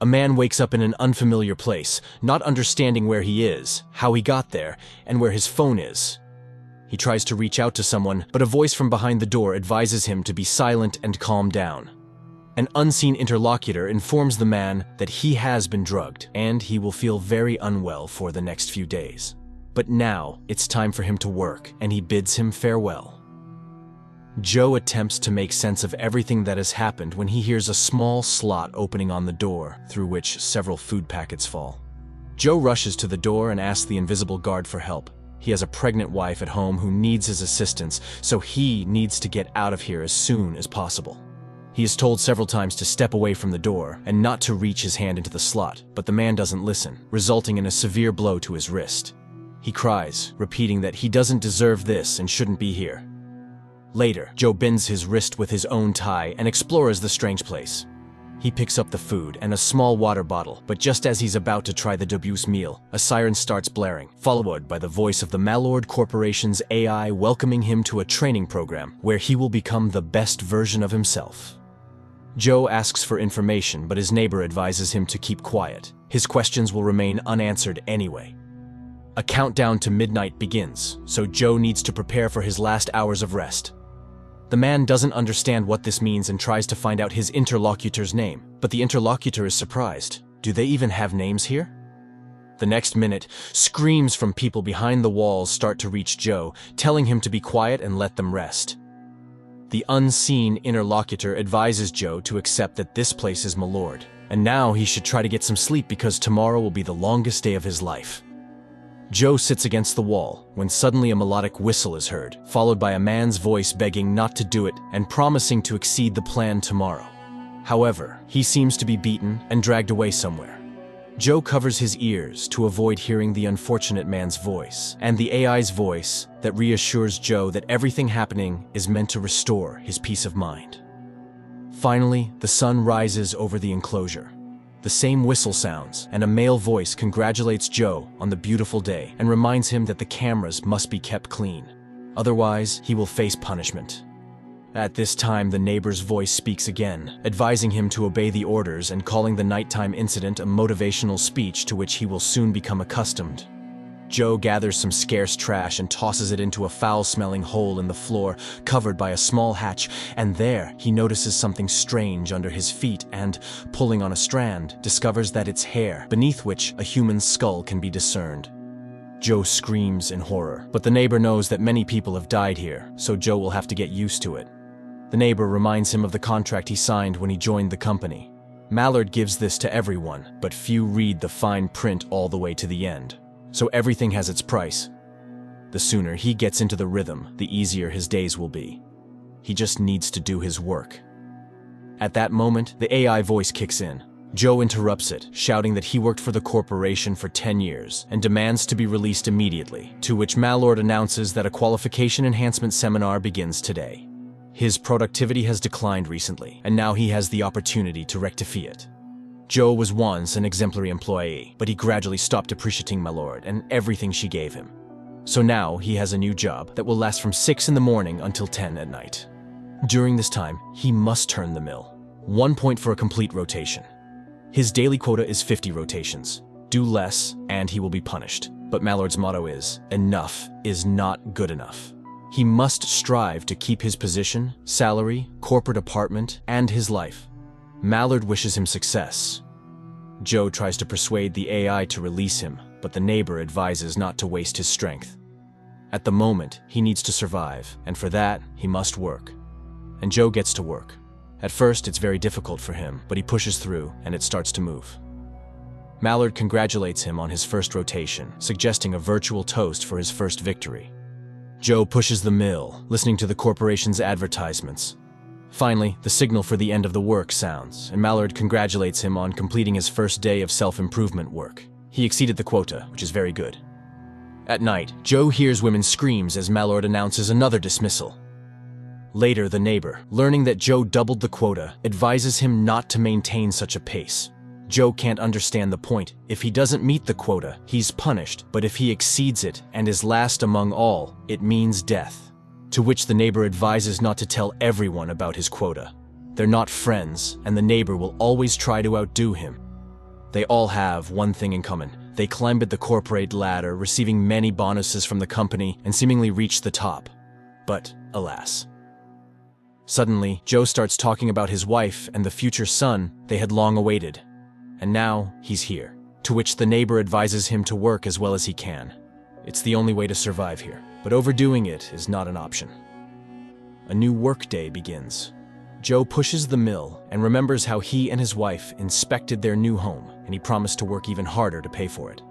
A man wakes up in an unfamiliar place, not understanding where he is, how he got there, and where his phone is. He tries to reach out to someone, but a voice from behind the door advises him to be silent and calm down. An unseen interlocutor informs the man that he has been drugged, and he will feel very unwell for the next few days. But now, it's time for him to work, and he bids him farewell. Joe attempts to make sense of everything that has happened when he hears a small slot opening on the door, through which several food packets fall. Joe rushes to the door and asks the invisible guard for help. He has a pregnant wife at home who needs his assistance, so he needs to get out of here as soon as possible. He is told several times to step away from the door and not to reach his hand into the slot, but the man doesn't listen, resulting in a severe blow to his wrist. He cries, repeating that he doesn't deserve this and shouldn't be here. Later, Joe bends his wrist with his own tie and explores the strange place. He picks up the food and a small water bottle, but just as he's about to try the dubious meal, a siren starts blaring, followed by the voice of the Malord Corporation's AI welcoming him to a training program where he will become the best version of himself. Joe asks for information, but his neighbor advises him to keep quiet. His questions will remain unanswered anyway. A countdown to midnight begins, so Joe needs to prepare for his last hours of rest. The man doesn't understand what this means and tries to find out his interlocutor's name, but the interlocutor is surprised. Do they even have names here? The next minute, screams from people behind the walls start to reach Joe, telling him to be quiet and let them rest. The unseen interlocutor advises Joe to accept that this place is Malord, and now he should try to get some sleep because tomorrow will be the longest day of his life. Joe sits against the wall when suddenly a melodic whistle is heard, followed by a man's voice begging not to do it and promising to exceed the plan tomorrow. However, he seems to be beaten and dragged away somewhere. Joe covers his ears to avoid hearing the unfortunate man's voice, and the AI's voice that reassures Joe that everything happening is meant to restore his peace of mind. Finally, the sun rises over the enclosure. The same whistle sounds, and a male voice congratulates Joe on the beautiful day and reminds him that the cameras must be kept clean. Otherwise, he will face punishment. At this time, the neighbor's voice speaks again, advising him to obey the orders and calling the nighttime incident a motivational speech to which he will soon become accustomed. Joe gathers some scarce trash and tosses it into a foul-smelling hole in the floor, covered by a small hatch, and there he notices something strange under his feet and, pulling on a strand, discovers that it's hair, beneath which a human skull can be discerned. Joe screams in horror, but the neighbor knows that many people have died here, so Joe will have to get used to it. The neighbor reminds him of the contract he signed when he joined the company. Malord gives this to everyone, but few read the fine print all the way to the end. So everything has its price. The sooner he gets into the rhythm, the easier his days will be. He just needs to do his work. At that moment, the AI voice kicks in. Joe interrupts it, shouting that he worked for the corporation for 10 years and demands to be released immediately, to which Malord announces that a qualification enhancement seminar begins today. His productivity has declined recently, and now he has the opportunity to rectify it. Joe was once an exemplary employee, but he gradually stopped appreciating Malord and everything she gave him. So now he has a new job that will last from 6 in the morning until 10 at night. During this time, he must turn the mill. 1 point for a complete rotation. His daily quota is 50 rotations. Do less, and he will be punished. But Malord's motto is, enough is not good enough. He must strive to keep his position, salary, corporate apartment, and his life. Malord wishes him success. Joe tries to persuade the AI to release him, but the neighbor advises not to waste his strength. At the moment, he needs to survive, and for that, he must work. And Joe gets to work. At first, it's very difficult for him, but he pushes through, and it starts to move. Malord congratulates him on his first rotation, suggesting a virtual toast for his first victory. Joe pushes the mill, listening to the corporation's advertisements. Finally, the signal for the end of the work sounds, and Malord congratulates him on completing his first day of self-improvement work. He exceeded the quota, which is very good. At night, Joe hears women's screams as Malord announces another dismissal. Later, the neighbor, learning that Joe doubled the quota, advises him not to maintain such a pace. Joe can't understand the point. If he doesn't meet the quota, he's punished, but if he exceeds it and is last among all, it means death. To which the neighbor advises not to tell everyone about his quota. They're not friends, and the neighbor will always try to outdo him. They all have one thing in common. They climbed the corporate ladder, receiving many bonuses from the company, and seemingly reached the top. But, alas. Suddenly, Joe starts talking about his wife and the future son they had long awaited. And now, he's here. To which the neighbor advises him to work as well as he can. It's the only way to survive here, but overdoing it is not an option. A new workday begins. Joe pushes the mill and remembers how he and his wife inspected their new home, and he promised to work even harder to pay for it.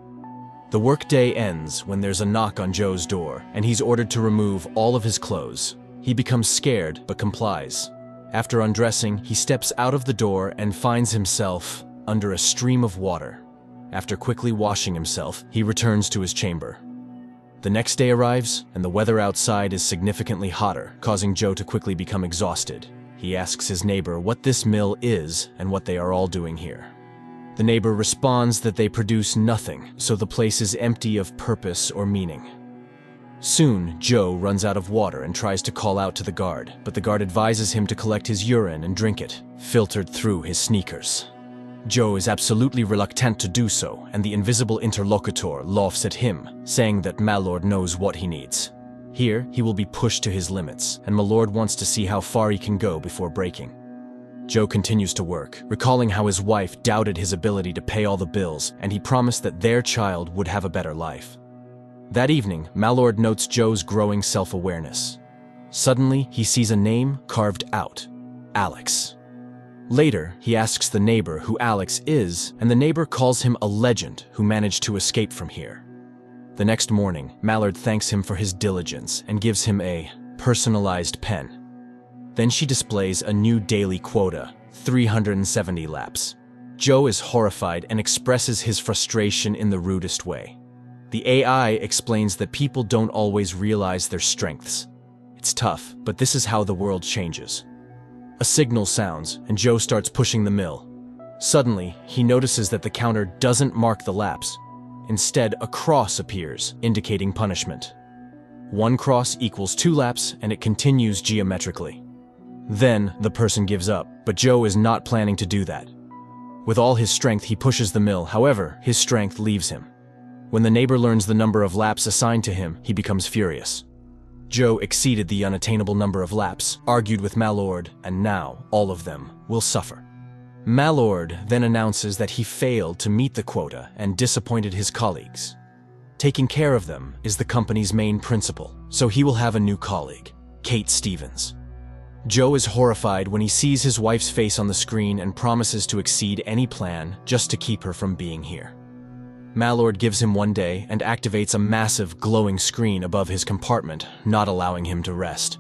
The workday ends when there's a knock on Joe's door, and he's ordered to remove all of his clothes. He becomes scared, but complies. After undressing, he steps out of the door and finds himself under a stream of water. After quickly washing himself, he returns to his chamber. The next day arrives, and the weather outside is significantly hotter, causing Joe to quickly become exhausted. He asks his neighbor what this mill is and what they are all doing here. The neighbor responds that they produce nothing, so the place is empty of purpose or meaning. Soon, Joe runs out of water and tries to call out to the guard, but the guard advises him to collect his urine and drink it, filtered through his sneakers. Joe is absolutely reluctant to do so, and the invisible interlocutor laughs at him, saying that Malord knows what he needs. Here, he will be pushed to his limits, and Malord wants to see how far he can go before breaking. Joe continues to work, recalling how his wife doubted his ability to pay all the bills, and he promised that their child would have a better life. That evening, Malord notes Joe's growing self-awareness. Suddenly, he sees a name carved out: Alex. Later, he asks the neighbor who Alex is, and the neighbor calls him a legend who managed to escape from here. The next morning, Malord thanks him for his diligence and gives him a personalized pen. Then she displays a new daily quota, 370 laps. Joe is horrified and expresses his frustration in the rudest way. The AI explains that people don't always realize their strengths. It's tough, but this is how the world changes. A signal sounds, and Joe starts pushing the mill. Suddenly, he notices that the counter doesn't mark the laps. Instead, a cross appears, indicating punishment. 1 cross equals 2 laps, and it continues geometrically. Then, the person gives up, but Joe is not planning to do that. With all his strength, he pushes the mill. However, his strength leaves him. When the neighbor learns the number of laps assigned to him, he becomes furious. Joe exceeded the unattainable number of laps, argued with Malord, and now all of them will suffer. Malord then announces that he failed to meet the quota and disappointed his colleagues. Taking care of them is the company's main principle, so he will have a new colleague, Kate Stevens. Joe is horrified when he sees his wife's face on the screen and promises to exceed any plan just to keep her from being here. Malord gives him 1 day and activates a massive glowing screen above his compartment, not allowing him to rest.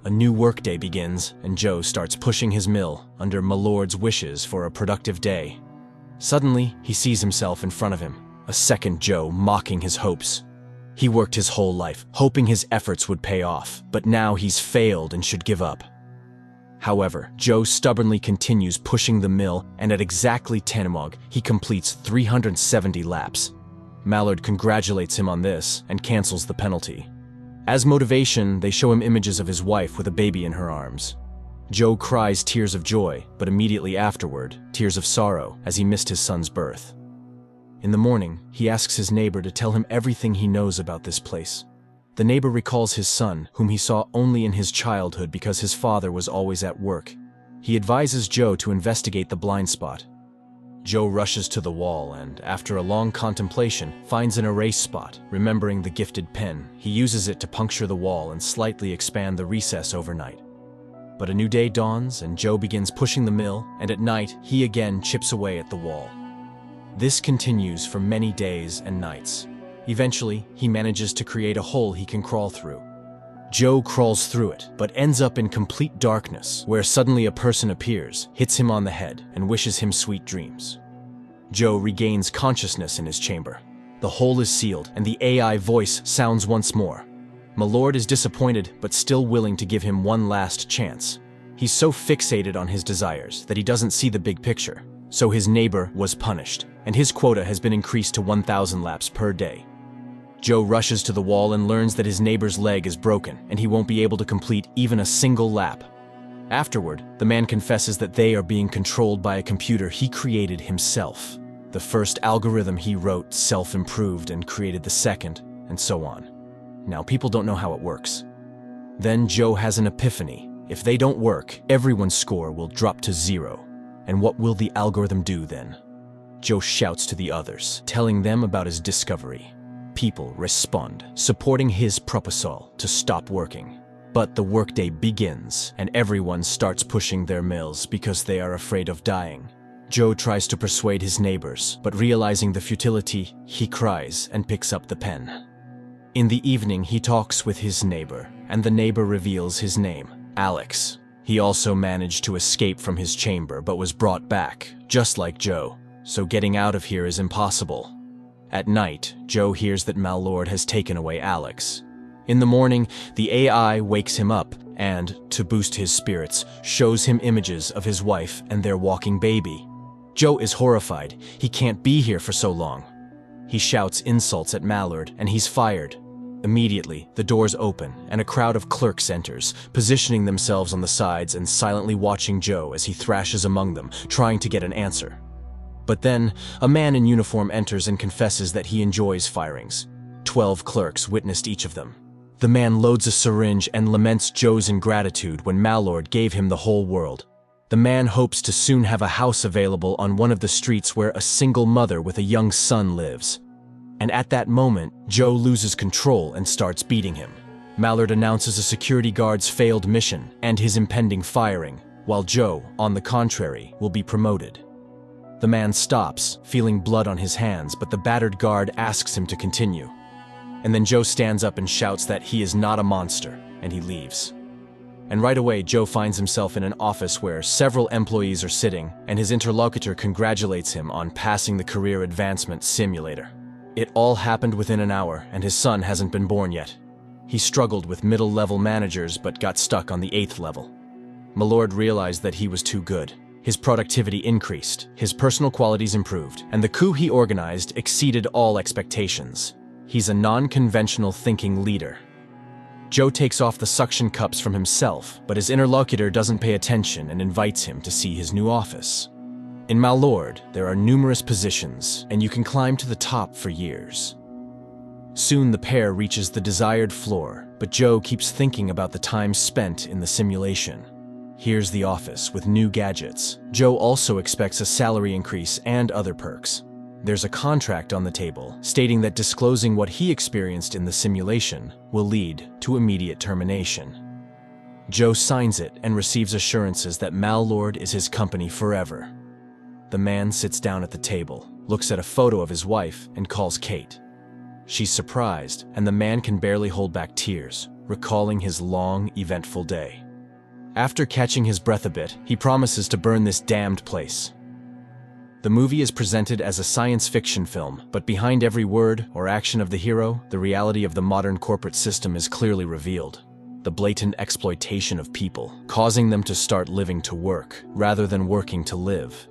A new workday begins, and Joe starts pushing his mill under Malord's wishes for a productive day. Suddenly, he sees himself in front of him, a second Joe mocking his hopes. He worked his whole life, hoping his efforts would pay off, but now he's failed and should give up. However, Joe stubbornly continues pushing the mill, and at exactly 10 he completes 370 laps. Malord congratulates him on this and cancels the penalty. As motivation, they show him images of his wife with a baby in her arms. Joe cries tears of joy, but immediately afterward, tears of sorrow as he missed his son's birth. In the morning, he asks his neighbor to tell him everything he knows about this place. The neighbor recalls his son, whom he saw only in his childhood because his father was always at work. He advises Joe to investigate the blind spot. Joe rushes to the wall and, after a long contemplation, finds an erase spot. Remembering the gifted pen, he uses it to puncture the wall and slightly expand the recess overnight. But a new day dawns and Joe begins pushing the mill, and at night, he again chips away at the wall. This continues for many days and nights. Eventually, he manages to create a hole he can crawl through. Joe crawls through it, but ends up in complete darkness, where suddenly a person appears, hits him on the head, and wishes him sweet dreams. Joe regains consciousness in his chamber. The hole is sealed, and the AI voice sounds once more. Malord is disappointed, but still willing to give him one last chance. He's so fixated on his desires that he doesn't see the big picture. So his neighbor was punished, and his quota has been increased to 1,000 laps per day. Joe rushes to the wall and learns that his neighbor's leg is broken, and he won't be able to complete even a single lap. Afterward, the man confesses that they are being controlled by a computer he created himself. The first algorithm he wrote self-improved and created the second, and so on. Now, people don't know how it works. Then Joe has an epiphany. If they don't work, everyone's score will drop to 0. And what will the algorithm do then? Joe shouts to the others, telling them about his discovery. People respond, supporting his proposal to stop working. But the workday begins, and everyone starts pushing their mills because they are afraid of dying. Joe tries to persuade his neighbors, but realizing the futility, he cries and picks up the pen. In the evening, he talks with his neighbor, and the neighbor reveals his name, Alex. He also managed to escape from his chamber, but was brought back, just like Joe, so getting out of here is impossible. At night, Joe hears that Malord has taken away Alex. In the morning, the AI wakes him up and, to boost his spirits, shows him images of his wife and their walking baby. Joe is horrified. He can't be here for so long. He shouts insults at Mallard, and he's fired. Immediately, the doors open, and a crowd of clerks enters, positioning themselves on the sides and silently watching Joe as he thrashes among them, trying to get an answer. But then, a man in uniform enters and confesses that he enjoys firings. 12 clerks witnessed each of them. The man loads a syringe and laments Joe's ingratitude when Mallord gave him the whole world. The man hopes to soon have a house available on one of the streets where a single mother with a young son lives. And at that moment, Joe loses control and starts beating him. Mallard announces a security guard's failed mission and his impending firing, while Joe, on the contrary, will be promoted. The man stops, feeling blood on his hands, but the battered guard asks him to continue. And then Joe stands up and shouts that he is not a monster, and he leaves. And right away, Joe finds himself in an office where several employees are sitting, and his interlocutor congratulates him on passing the career advancement simulator. It all happened within an hour, and his son hasn't been born yet. He struggled with middle-level managers but got stuck on the 8th level. Malord realized that he was too good. His productivity increased, his personal qualities improved, and the coup he organized exceeded all expectations. He's a non-conventional thinking leader. Joe takes off the suction cups from himself, but his interlocutor doesn't pay attention and invites him to see his new office. In Malord, there are numerous positions, and you can climb to the top for years. Soon the pair reaches the desired floor, but Joe keeps thinking about the time spent in the simulation. Here's the office with new gadgets. Joe also expects a salary increase and other perks. There's a contract on the table stating that disclosing what he experienced in the simulation will lead to immediate termination. Joe signs it and receives assurances that Malord is his company forever. The man sits down at the table, looks at a photo of his wife, and calls Kate. She's surprised, and the man can barely hold back tears, recalling his long, eventful day. After catching his breath a bit, he promises to burn this damned place. The movie is presented as a science fiction film, but behind every word or action of the hero, the reality of the modern corporate system is clearly revealed. The blatant exploitation of people, causing them to start living to work, rather than working to live.